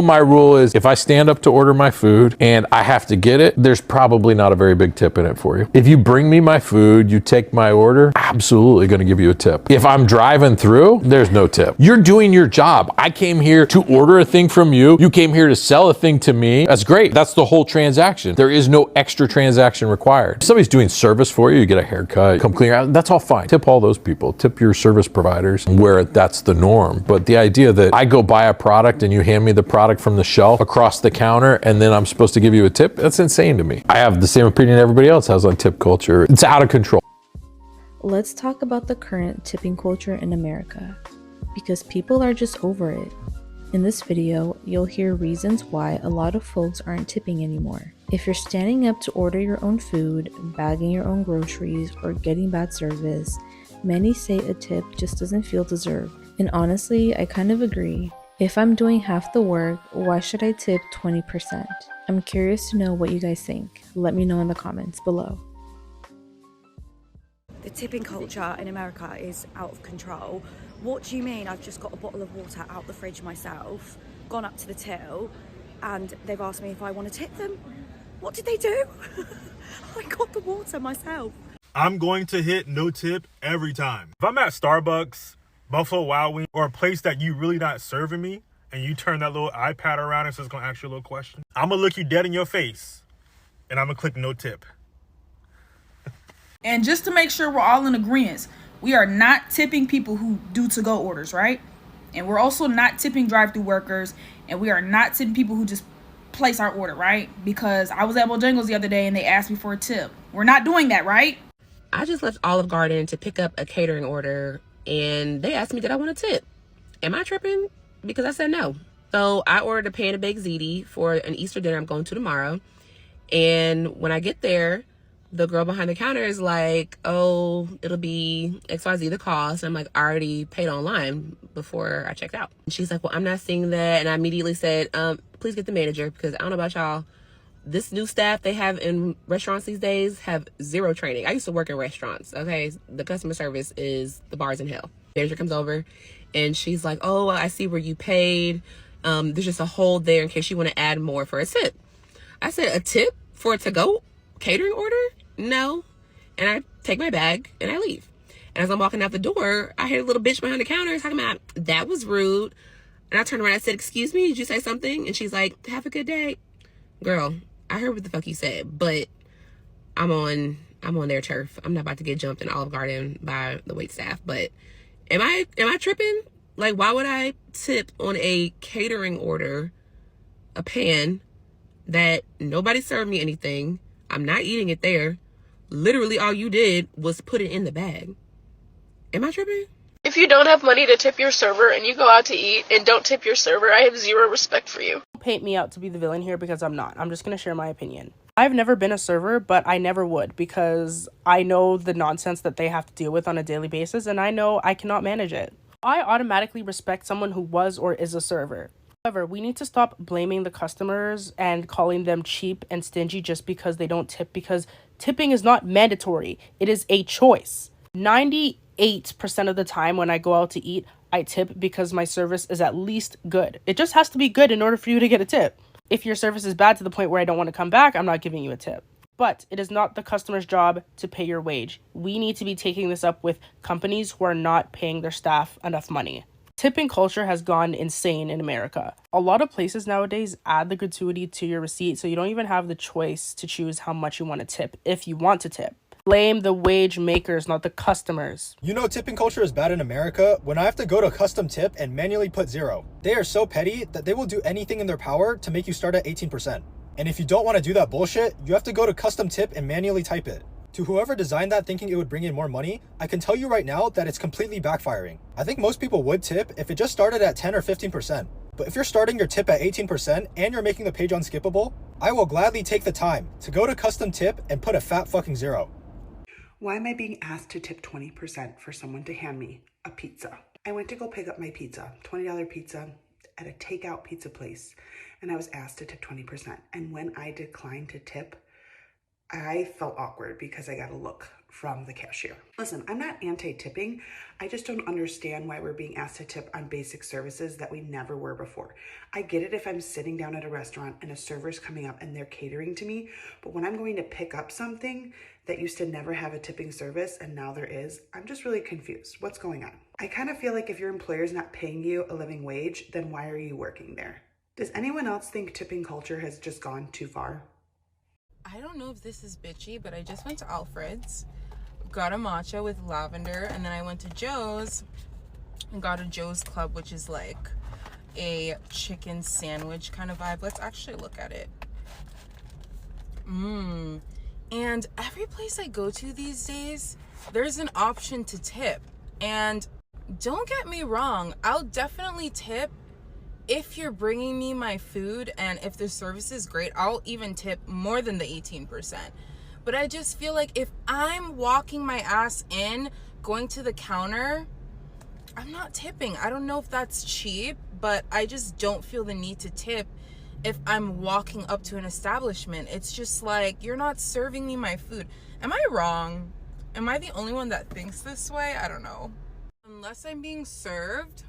My rule is if I stand up to order my food and I have to get it, there's probably not a very big tip in it for you. If you bring me my food, you take my order, absolutely gonna give you a tip. If I'm driving through, there's no tip. You're doing your job. I came here to order a thing from you. You came here to sell a thing to me. That's great. That's the whole transaction. There is no extra transaction required. If somebody's doing service for you get a haircut, come clean your house, that's all fine. Tip all those people. Tip your service providers where that's the norm. But the idea that I go buy a product and you hand me the product from the shelf across the counter and then I'm supposed to give you a tip, that's insane to me. I have the same opinion everybody else has on tip culture. It's out of control. Let's talk about the current tipping culture in America, because people are just over it. In this video, you'll hear reasons why a lot of folks aren't tipping anymore. If you're standing up to order your own food, bagging your own groceries, or getting bad service, many say a tip just doesn't feel deserved. And honestly, I kind of agree. If I'm doing half the work, why should I tip 20%? I'm curious to know what you guys think. Let me know in the comments below. The tipping culture in America is out of control. What do you mean? I've just got a bottle of water out the fridge myself, gone up to the till, and they've asked me if I want to tip them. What did they do? I got the water myself. I'm going to hit no tip every time. If I'm at Starbucks, Buffalo Wild Wings, or a place that you really not serving me, and you turn that little iPad around and says it's gonna ask you a little question, I'm gonna look you dead in your face, and I'm gonna click no tip. And just to make sure we're all in agreement, we are not tipping people who do to-go orders, right? And we're also not tipping drive-thru workers, and we are not tipping people who just place our order, right? Because I was at Bojangles the other day and they asked me for a tip. We're not doing that, right? I just left Olive Garden to pick up a catering order and they asked me did I want a tip. Am I tripping? Because I said no. So I ordered a pan of baked ziti for an Easter dinner I'm going to tomorrow. And when I get there, the girl behind the counter is like, oh, it'll be XYZ the cost. And I'm like, I already paid online before I checked out. And she's like, well, I'm not seeing that. And I immediately said, please get the manager, because I don't know about y'all. This new staff they have in restaurants these days have zero training. I used to work in restaurants, okay? The customer service is the bars in hell. Manager comes over and she's like, oh, I see where you paid. There's just a hold there in case you want to add more for a tip. I said, a tip for a to-go catering order? No. And I take my bag and I leave. And as I'm walking out the door, I hear a little bitch behind the counter talking about, that was rude. And I turned around and I said, excuse me, did you say something? And she's like, have a good day. Girl, I heard what the fuck you said, but I'm on their turf. I'm not about to get jumped in Olive Garden by the wait staff. But am I tripping? Like, why would I tip on a catering order, a pan that nobody served me anything? I'm not eating it there. Literally all you did was put it in the bag. Am I tripping? If you don't have money to tip your server and you go out to eat and don't tip your server, I have zero respect for you. Paint me out to be the villain here, because I'm not. I'm just going to share my opinion. I've never been a server, but I never would, because I know the nonsense that they have to deal with on a daily basis, and I know I cannot manage it. I automatically respect someone who was or is a server. However, we need to stop blaming the customers and calling them cheap and stingy just because they don't tip, because tipping is not mandatory. It is a choice. 98% of the time when I go out to eat, I tip because my service is at least good. It just has to be good in order for you to get a tip. If your service is bad to the point where I don't want to come back, I'm not giving you a tip. But it is not the customer's job to pay your wage. We need to be taking this up with companies who are not paying their staff enough money. Tipping culture has gone insane in America. A lot of places nowadays add the gratuity to your receipt, so you don't even have the choice to choose how much you want to tip if you want to tip. Blame the wage makers, not the customers. You know tipping culture is bad in America when I have to go to custom tip and manually put 0. They are so petty that they will do anything in their power to make you start at 18%. And if you don't want to do that bullshit, you have to go to custom tip and manually type it. To whoever designed that thinking it would bring in more money, I can tell you right now that it's completely backfiring. I think most people would tip if it just started at 10 or 15%. But if you're starting your tip at 18% and you're making the page unskippable, I will gladly take the time to go to custom tip and put a fat fucking 0. Why am I being asked to tip 20% for someone to hand me a pizza? I went to go pick up my pizza, $20 pizza at a takeout pizza place, and I was asked to tip 20%. And when I declined to tip, I felt awkward because I got a look from the cashier. Listen, I'm not anti-tipping. I just don't understand why we're being asked to tip on basic services that we never were before. I get it if I'm sitting down at a restaurant and a server's coming up and they're catering to me, but when I'm going to pick up something that used to never have a tipping service and now there is, I'm just really confused. What's going on? I kind of feel like if your employer's not paying you a living wage, then why are you working there? Does anyone else think tipping culture has just gone too far? I don't know if this is bitchy, but I just went to Alfred's, got a matcha with lavender, and then I went to Joe's and got a Joe's Club, which is like a chicken sandwich kind of vibe. Let's actually look at it. And every place I go to these days, there's an option to tip. And don't get me wrong, I'll definitely tip if you're bringing me my food, and if the service is great, I'll even tip more than the 18%. But I just feel like if I'm walking my ass in, going to the counter, I'm not tipping. I don't know if that's cheap, but I just don't feel the need to tip if I'm walking up to an establishment. It's just like, you're not serving me my food. Am I wrong? Am I the only one that thinks this way? I don't know. Unless I'm being served,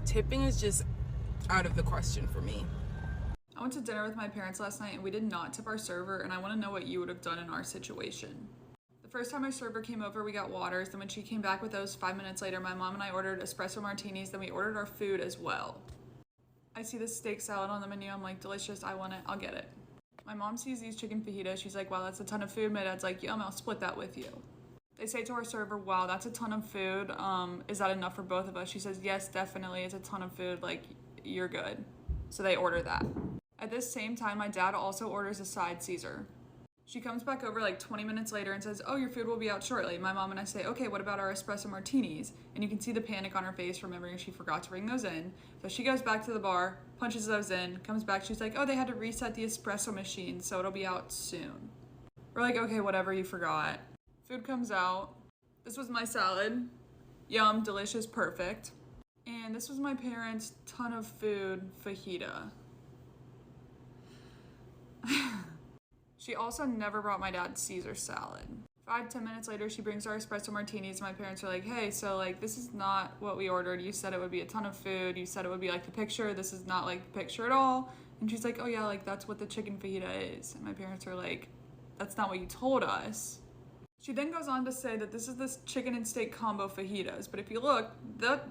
tipping is just out of the question for me. I went to dinner with my parents last night and we did not tip our server, and I want to know what you would have done in our situation. The first time my server came over, we got waters. Then when she came back with those 5 minutes later, my mom and I ordered espresso martinis. Then we ordered our food as well. I see this steak salad on the menu. I'm like, delicious. I want it. I'll get it. My mom sees these chicken fajitas. She's like, wow, that's a ton of food. My dad's like, yum, I'll split that with you. They say to our server, wow, that's a ton of food. Is that enough for both of us? She says, yes, definitely. It's a ton of food. Like, you're good. So they order that. At this same time, my dad also orders a side Caesar. She comes back over like 20 minutes later and says, oh, your food will be out shortly. My mom and I say, okay, what about our espresso martinis? And you can see the panic on her face, remembering she forgot to bring those in. So she goes back to the bar, punches those in, comes back. She's like, oh, they had to reset the espresso machine, so it'll be out soon. We're like, okay, whatever, you forgot. Food comes out. This was my salad. Yum, delicious, perfect. And this was my parents' ton of food fajita. She also never brought my dad Caesar salad. 5-10 minutes later, she brings our espresso martinis. My parents are like, hey, so like, this is not what we ordered. You said it would be a ton of food. You said it would be like the picture. This is not like the picture at all. And she's like, oh yeah, like that's what the chicken fajita is. And my parents are like, that's not what you told us. She then goes on to say that this is this chicken and steak combo fajitas. But if you look,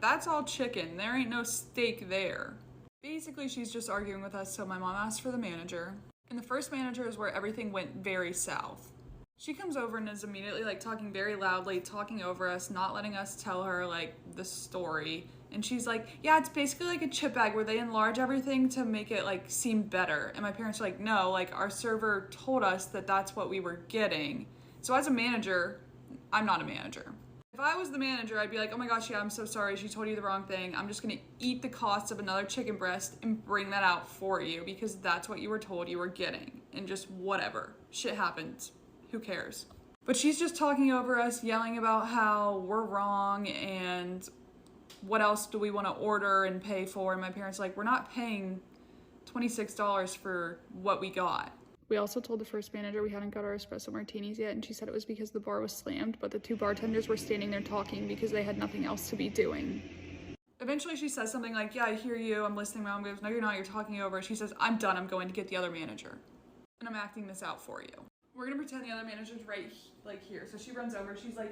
that's all chicken. There ain't no steak there. Basically, she's just arguing with us. So my mom asked for the manager. And the first manager is where everything went very south. She comes over and is immediately like talking very loudly, talking over us, not letting us tell her like the story. And she's like, yeah, it's basically like a chip bag where they enlarge everything to make it like seem better. And my parents are like, no, like our server told us that that's what we were getting. So as a manager, I'm not a manager. If I was the manager, I'd be like, oh my gosh, yeah, I'm so sorry. She told you the wrong thing. I'm just gonna eat the cost of another chicken breast and bring that out for you because that's what you were told you were getting. And just whatever. Shit happens. Who cares? But she's just talking over us, yelling about how we're wrong and what else do we want to order and pay for. And my parents are like, we're not paying $26 for what we got. We also told the first manager we hadn't got our espresso martinis yet, and she said it was because the bar was slammed, but the two bartenders were standing there talking because they had nothing else to be doing. Eventually she says something like, yeah, I hear you, I'm listening. My mom goes, no, you're not, you're talking over. She says, I'm done, I'm going to get the other manager. And I'm acting this out for you. We're gonna pretend the other manager's right like here. So she runs over, she's like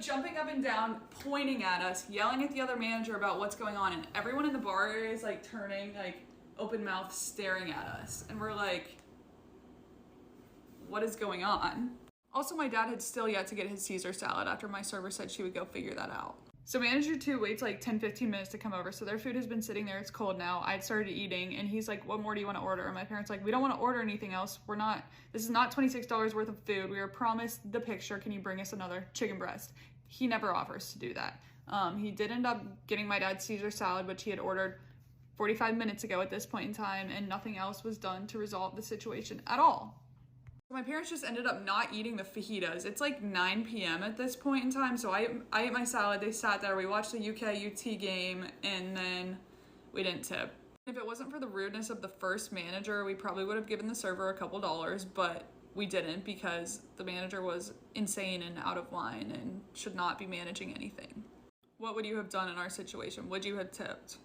jumping up and down, pointing at us, yelling at the other manager about what's going on, and everyone in the bar area is like turning, like open mouth staring at us, and we're like, what is going on? Also, my dad had still yet to get his Caesar salad after my server said she would go figure that out. So manager 2 waits like 10-15 minutes to come over, so their food has been sitting there, it's cold now. I'd started eating, and he's like, what more do you want to order? And my parents like, we don't want to order anything else. This is not $26 worth of food. We were promised the picture. Can you bring us another chicken breast? He never offers to do that. He did end up getting my dad Caesar salad, which he had ordered 45 minutes ago at this point in time, and nothing else was done to resolve the situation at all. My parents just ended up not eating the fajitas. It's like 9 p.m. at this point in time, so I ate my salad, they sat there, we watched the UK-UT game, and then we didn't tip. If it wasn't for the rudeness of the first manager, we probably would have given the server a couple dollars, but we didn't because the manager was insane and out of line and should not be managing anything. What would you have done in our situation? Would you have tipped?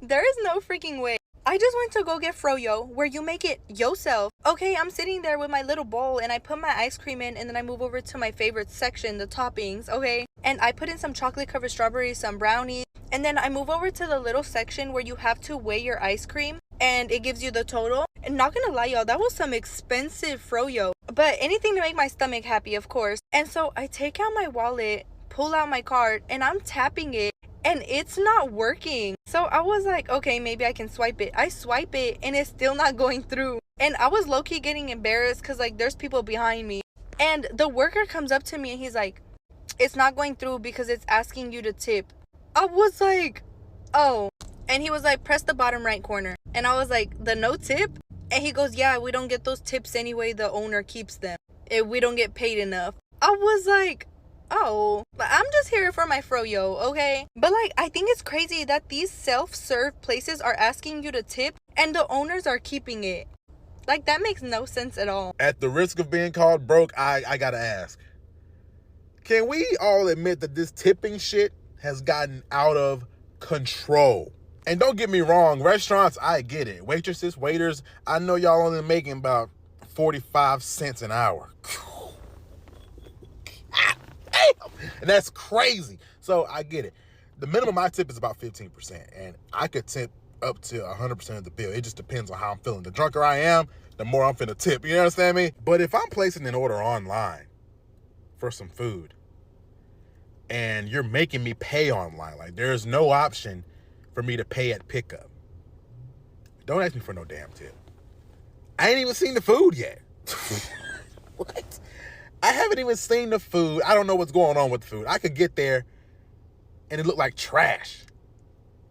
There is no freaking way. I just went to go get froyo, where you make it yourself. Okay, I'm sitting there with my little bowl and I put my ice cream in and then I move over to my favorite section, the toppings, okay? And I put in some chocolate covered strawberries, some brownies, and then I move over to the little section where you have to weigh your ice cream and it gives you the total. And not gonna lie, y'all, that was some expensive froyo. But anything to make my stomach happy, of course. And so I take out my wallet, pull out my card, and I'm tapping it. And it's not working. So I was like, okay, maybe I can swipe it. I swipe it and it's still not going through. And I was low-key getting embarrassed because like there's people behind me. And the worker comes up to me and he's like, it's not going through because it's asking you to tip. I was like, oh. And he was like, press the bottom right corner. And I was like, the no tip? And he goes, yeah, we don't get those tips anyway. The owner keeps them. If we don't get paid enough. I was like, oh, but I'm just here for my froyo, okay? But like, I think it's crazy that these self-serve places are asking you to tip and the owners are keeping it. Like, that makes no sense at all. At the risk of being called broke, I gotta ask, can we all admit that this tipping shit has gotten out of control? And don't get me wrong, restaurants, I get it. Waitresses, waiters, I know y'all only making about 45 cents an hour. And that's crazy. So I get it. The minimum I tip is about 15%. And I could tip up to 100% of the bill. It just depends on how I'm feeling. The drunker I am, the more I'm finna tip. You understand me? But if I'm placing an order online for some food and you're making me pay online, like there's no option for me to pay at pickup, don't ask me for no damn tip. I ain't even seen the food yet. What? I haven't even seen the food. I don't know what's going on with the food. I could get there and it looked like trash.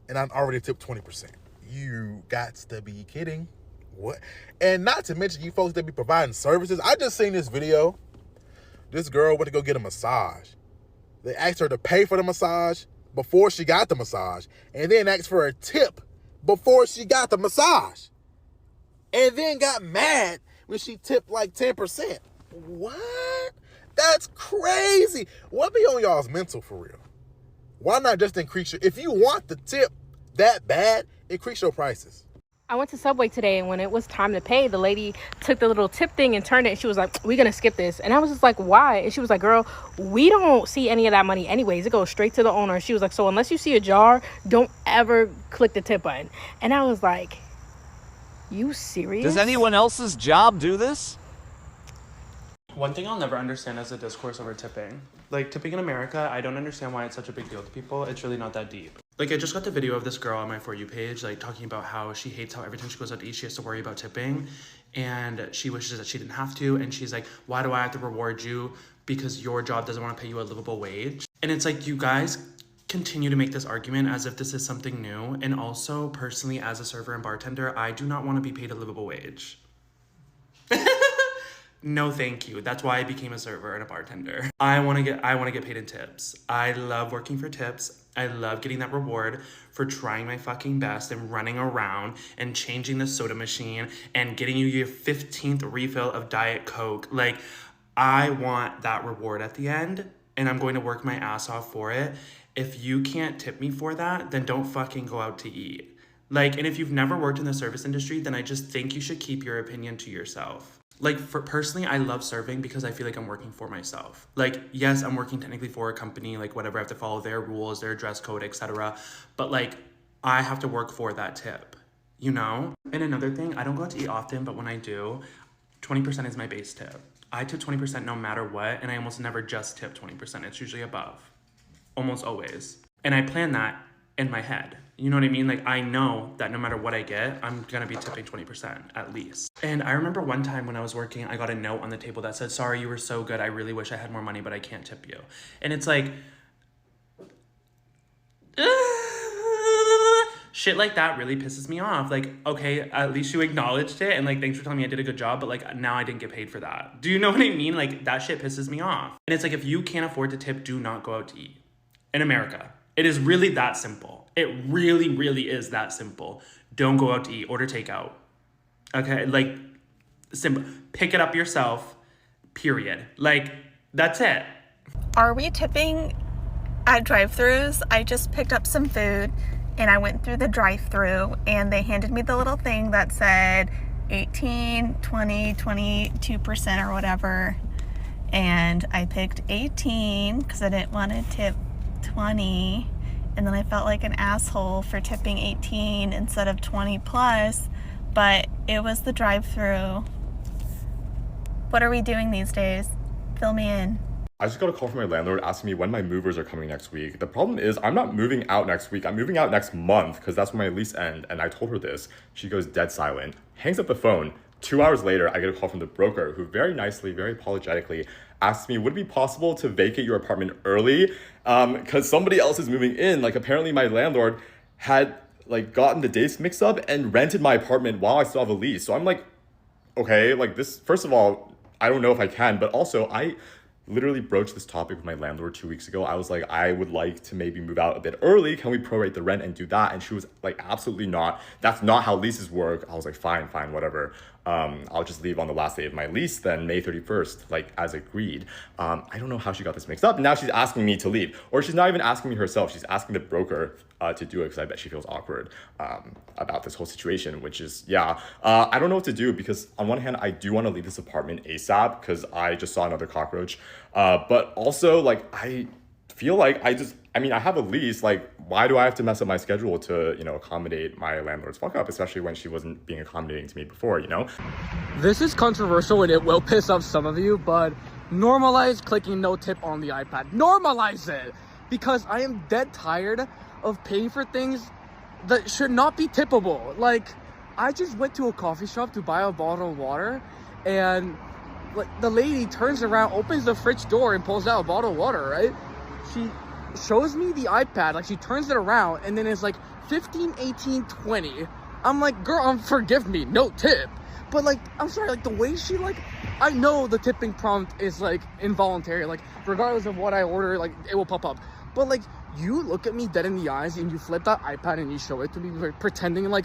And I'm already tipped 20%. You got to be kidding. What? And not to mention you folks that be providing services. I just seen this video. This girl went to go get a massage. They asked her to pay for the massage before she got the massage. And then asked for a tip before she got the massage. And then got mad when she tipped like 10%. What? That's crazy. What be on y'all's mental for real? Why not just increase your, if you want the tip that bad, increase your prices. I went to Subway today, and when it was time to pay, the lady took the little tip thing and turned it, and she was like, we're gonna skip this. And I was just like, why? And she was like, girl, we don't see any of that money anyways. It goes straight to the owner. She was like, so unless you see a jar, don't ever click the tip button. And I was like, you serious? Does anyone else's job do this? One thing I'll never understand is the discourse over tipping. Like, tipping in America, I don't understand why it's such a big deal to people. It's really not that deep. Like, I just got the video of this girl on my For You page, like, talking about how she hates how every time she goes out to eat, she has to worry about tipping. And she wishes that she didn't have to. And she's like, why do I have to reward you? Because your job doesn't want to pay you a livable wage. And it's like, you guys continue to make this argument as if this is something new. And also, personally, as a server and bartender, I do not want to be paid a livable wage. No, thank you. That's why I became a server and a bartender. I want to get paid in tips. I love working for tips. I love getting that reward for trying my fucking best and running around and changing the soda machine and getting you your 15th refill of Diet Coke. Like, I want that reward at the end, and I'm going to work my ass off for it. If you can't tip me for that, then don't fucking go out to eat. Like, and if you've never worked in the service industry, then I just think you should keep your opinion to yourself. Like, for personally, I love serving because I feel like I'm working for myself. Like, yes, I'm working technically for a company, like whatever, I have to follow their rules, their dress code, etc. But like, I have to work for that tip, you know? And another thing, I don't go out to eat often, but when I do, 20% is my base tip. I tip 20% no matter what, and I almost never just tip 20%. It's usually above, almost always. And I plan that in my head. You know what I mean? Like, I know that no matter what I get, I'm gonna be tipping 20% at least. And I remember one time when I was working, I got a note on the table that said, sorry, you were so good. I really wish I had more money, but I can't tip you. And it's like, shit like that really pisses me off. Like, okay, at least you acknowledged it and like, thanks for telling me I did a good job, but like, now I didn't get paid for that. Do you know what I mean? Like, that shit pisses me off. And it's like, if you can't afford to tip, do not go out to eat. In America, it is really that simple. It really, really is that simple. don't go out to eat, order takeout. Okay, like, simple. Pick it up yourself, period. Like, that's it. Are we tipping at drive-thrus? I just picked up some food and I went through the drive-thru and they handed me the little thing that said 18, 20, 22% or whatever. And I picked 18 because I didn't want to tip 20. And then I felt like an asshole for tipping 18 instead of 20 plus, but it was the drive-thru. What are we doing these days? Fill me in. I just got a call from my landlord asking me when my movers are coming next week. The problem is I'm not moving out next week. I'm moving out next month because that's when my lease ends. And I told her this. She goes dead silent, hangs up the phone. 2 hours later, I get a call from the broker who very nicely, very apologetically asks me, would it be possible to vacate your apartment early? Because somebody else is moving in. Like, apparently my landlord had like gotten the dates mixed up and rented my apartment while I still have a lease. So I'm like, okay, like this, first of all, I don't know if I can, but also I literally broached this topic with my landlord 2 weeks ago. I was like, I would like to maybe move out a bit early. Can we prorate the rent and do that? And she was like, absolutely not. That's not how leases work. I was like, fine, whatever. I'll just leave on the last day of my lease, then May 31st, like as agreed. I don't know how she got this mixed up. Now she's asking me to leave. Or she's not even asking me herself. She's asking the broker to do it because I bet she feels awkward about this whole situation, which is, yeah. I don't know what to do because on one hand, I do want to leave this apartment ASAP because I just saw another cockroach. But also, like, I feel like I have a lease. Like, why do I have to mess up my schedule to, accommodate my landlord's fuck up, especially when she wasn't being accommodating to me before, This is controversial and it will piss off some of you, but normalize clicking no tip on the iPad. Normalize it! Because I am dead tired of paying for things that should not be tippable. Like, I just went to a coffee shop to buy a bottle of water and like the lady turns around, opens the fridge door and pulls out a bottle of water, right? She shows me the iPad, like she turns it around and then it's like 15, 18, 20. I'm like, girl, forgive me, no tip. But like, I'm sorry, like the way she I know the tipping prompt is like involuntary, like regardless of what I order, like it will pop up. But like, you look at me dead in the eyes and you flip that iPad and you show it to me, like, pretending like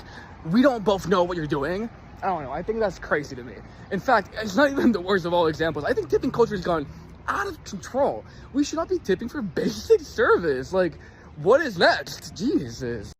we don't both know what you're doing. I don't know, I think that's crazy to me. In fact, it's not even the worst of all examples. I think tipping culture has gone out of control. We should not be tipping for basic service. Like, what is next? Jesus.